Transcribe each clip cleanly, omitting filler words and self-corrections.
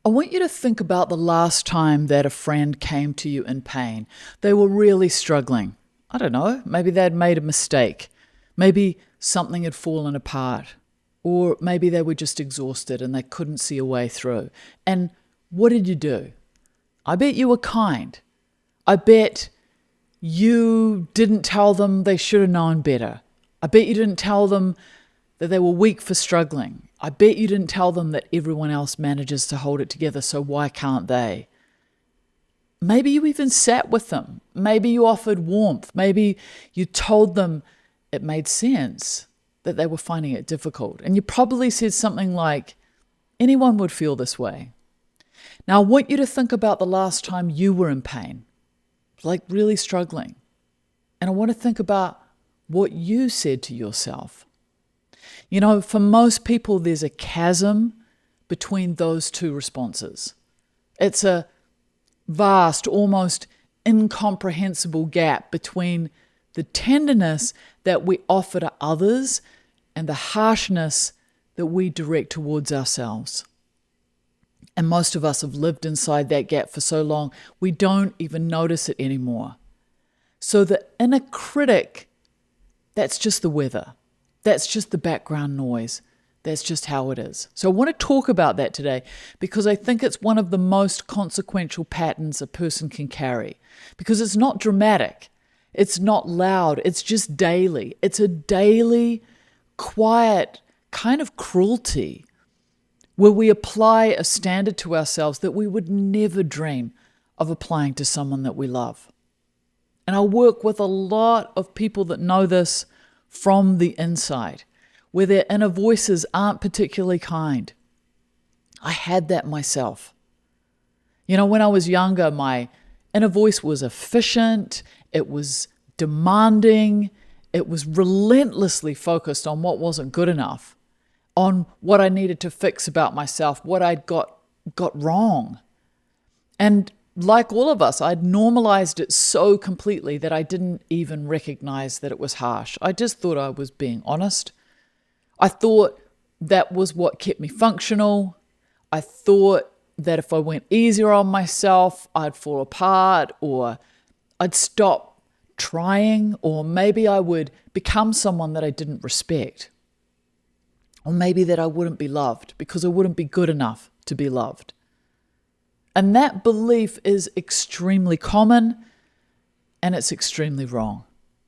I want you to think about the last time that a friend came to you in pain. They were really struggling. I don't know, maybe they'd made a mistake. Maybe something had fallen apart. Or maybe they were just exhausted and they couldn't see a way through. And what did you do? I bet you were kind. I bet you didn't tell them they should have known better. I bet you didn't tell them that they were weak for struggling. I bet you didn't tell them that everyone else manages to hold it together, so why can't they? Maybe you even sat with them. Maybe you offered warmth. Maybe you told them it made sense that they were finding it difficult. And you probably said something like, anyone would feel this way. Now, I want you to think about the last time you were in pain, like really struggling. And I want to think about what you said to yourself. You know, for most people, there's a chasm between those two responses. It's a vast, almost incomprehensible gap between the tenderness that we offer to others and the harshness that we direct towards ourselves. And most of us have lived inside that gap for so long, we don't even notice it anymore. So the inner critic, that's just the weather. That's just the background noise. That's just how it is. So I want to talk about that today because I think it's one of the most consequential patterns a person can carry, because it's not dramatic. It's not loud. It's just daily. It's a daily, quiet kind of cruelty where we apply a standard to ourselves that we would never dream of applying to someone that we love. And I work with a lot of people that know this from the inside, where their inner voices aren't particularly kind. I had that myself. You know, when I was younger, my inner voice was efficient, it was demanding, it was relentlessly focused on what wasn't good enough, on what I needed to fix about myself, what I'd got wrong. And like all of us, I'd normalized it so completely that I didn't even recognize that it was harsh. I just thought I was being honest. I thought that was what kept me functional. I thought that if I went easier on myself, I'd fall apart, or I'd stop trying, or maybe I would become someone that I didn't respect. Or maybe that I wouldn't be loved because I wouldn't be good enough to be loved. And that belief is extremely common and it's extremely wrong.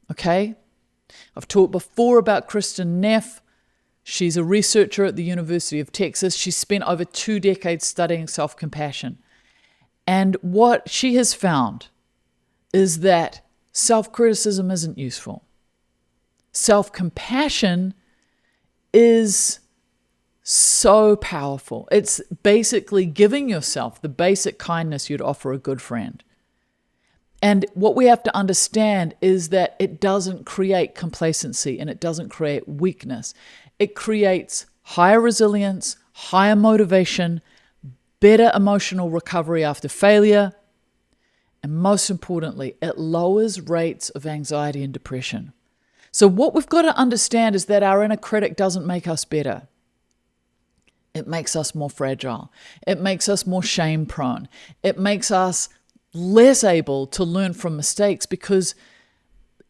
Okay? I've talked before about Kristen Neff. She's a researcher at the University of Texas. She spent over 2 decades studying self-compassion. And what she has found is that self-criticism isn't useful. Self-compassion is so powerful. It's basically giving yourself the basic kindness you'd offer a good friend. And what we have to understand is that it doesn't create complacency and it doesn't create weakness. It creates higher resilience, higher motivation, better emotional recovery after failure, and most importantly, it lowers rates of anxiety and depression. So what we've got to understand is that our inner critic doesn't make us better. It makes us more fragile. It makes us more shame-prone. It makes us less able to learn from mistakes because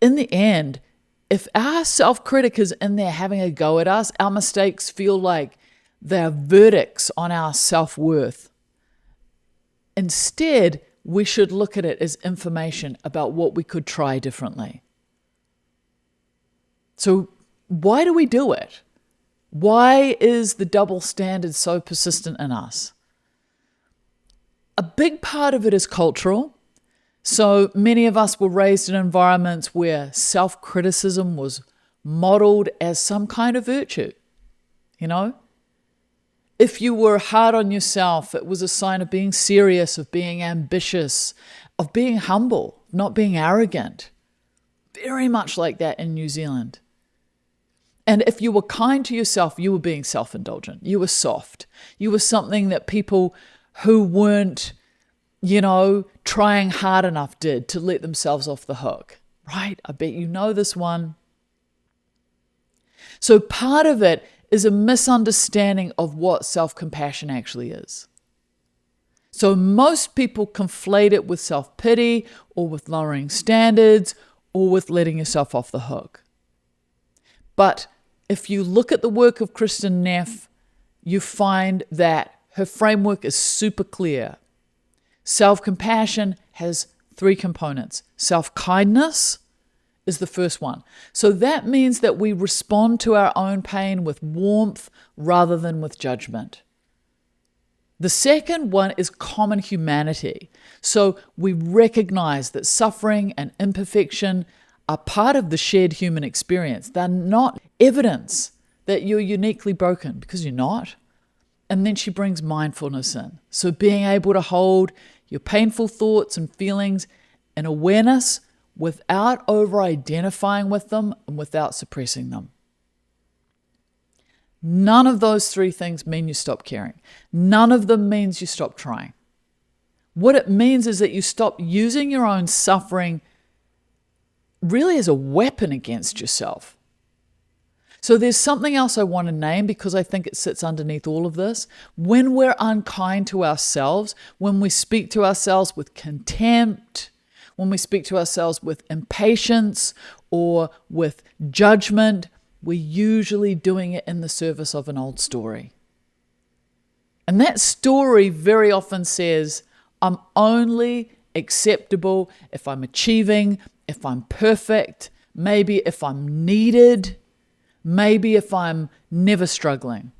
in the end, if our self-critic is in there having a go at us, our mistakes feel like they're verdicts on our self-worth. Instead, we should look at it as information about what we could try differently. So why do we do it? Why is the double standard so persistent in us? A big part of it is cultural. So many of us were raised in environments where self-criticism was modeled as some kind of virtue. You know, if you were hard on yourself, it was a sign of being serious, of being ambitious, of being humble, not being arrogant. Very much like that in New Zealand. And if you were kind to yourself, you were being self-indulgent. You were soft. You were something that people who weren't, trying hard enough did to let themselves off the hook, right? I bet you know this one. So part of it is a misunderstanding of what self-compassion actually is. So most people conflate it with self-pity or with lowering standards or with letting yourself off the hook. But if you look at the work of Kristen Neff, you find that her framework is super clear. Self-compassion has 3 components. Self-kindness is the first one. So that means that we respond to our own pain with warmth rather than with judgment. The second one is common humanity. So we recognize that suffering and imperfection are part of the shared human experience. They're not evidence that you're uniquely broken, because you're not. And then she brings mindfulness in. So being able to hold your painful thoughts and feelings and awareness without over-identifying with them and without suppressing them. None of those 3 things mean you stop caring. None of them means you stop trying. What it means is that you stop using your own suffering really as a weapon against yourself. So there's something else I want to name because I think it sits underneath all of this. When we're unkind to ourselves, when we speak to ourselves with contempt, when we speak to ourselves with impatience or with judgment, we're usually doing it in the service of an old story. And that story very often says, I'm only acceptable if I'm achieving, if I'm perfect, maybe if I'm needed, maybe if I'm never struggling.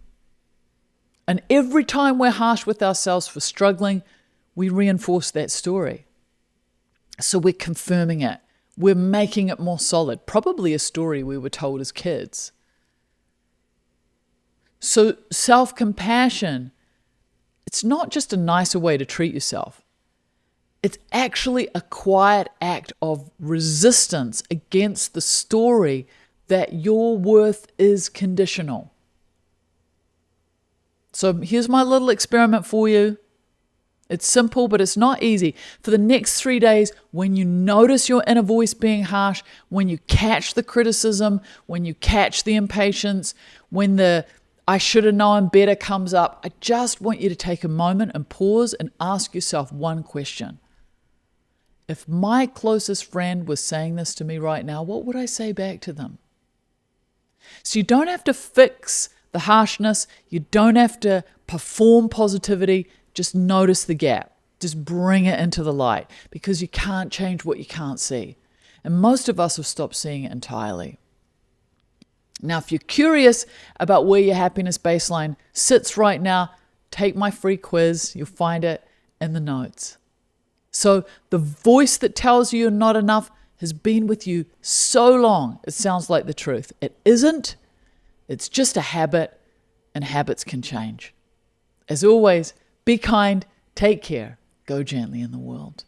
And every time we're harsh with ourselves for struggling, we reinforce that story. So we're confirming it. We're making it more solid. Probably a story we were told as kids. So self-compassion, it's not just a nicer way to treat yourself. It's actually a quiet act of resistance against the story that your worth is conditional. So here's my little experiment for you. It's simple, but it's not easy. For the next 3 days, when you notice your inner voice being harsh, when you catch the criticism, when you catch the impatience, when the I should have known better comes up, I just want you to take a moment and pause and ask yourself one question. If my closest friend was saying this to me right now, what would I say back to them? So you don't have to fix the harshness. You don't have to perform positivity. Just notice the gap. Just bring it into the light, because you can't change what you can't see. And most of us have stopped seeing it entirely. Now, if you're curious about where your happiness baseline sits right now, take my free quiz. You'll find it in the notes. So the voice that tells you you're not enough has been with you so long, it sounds like the truth. It isn't. It's just a habit, and habits can change. As always, be kind, take care, go gently in the world.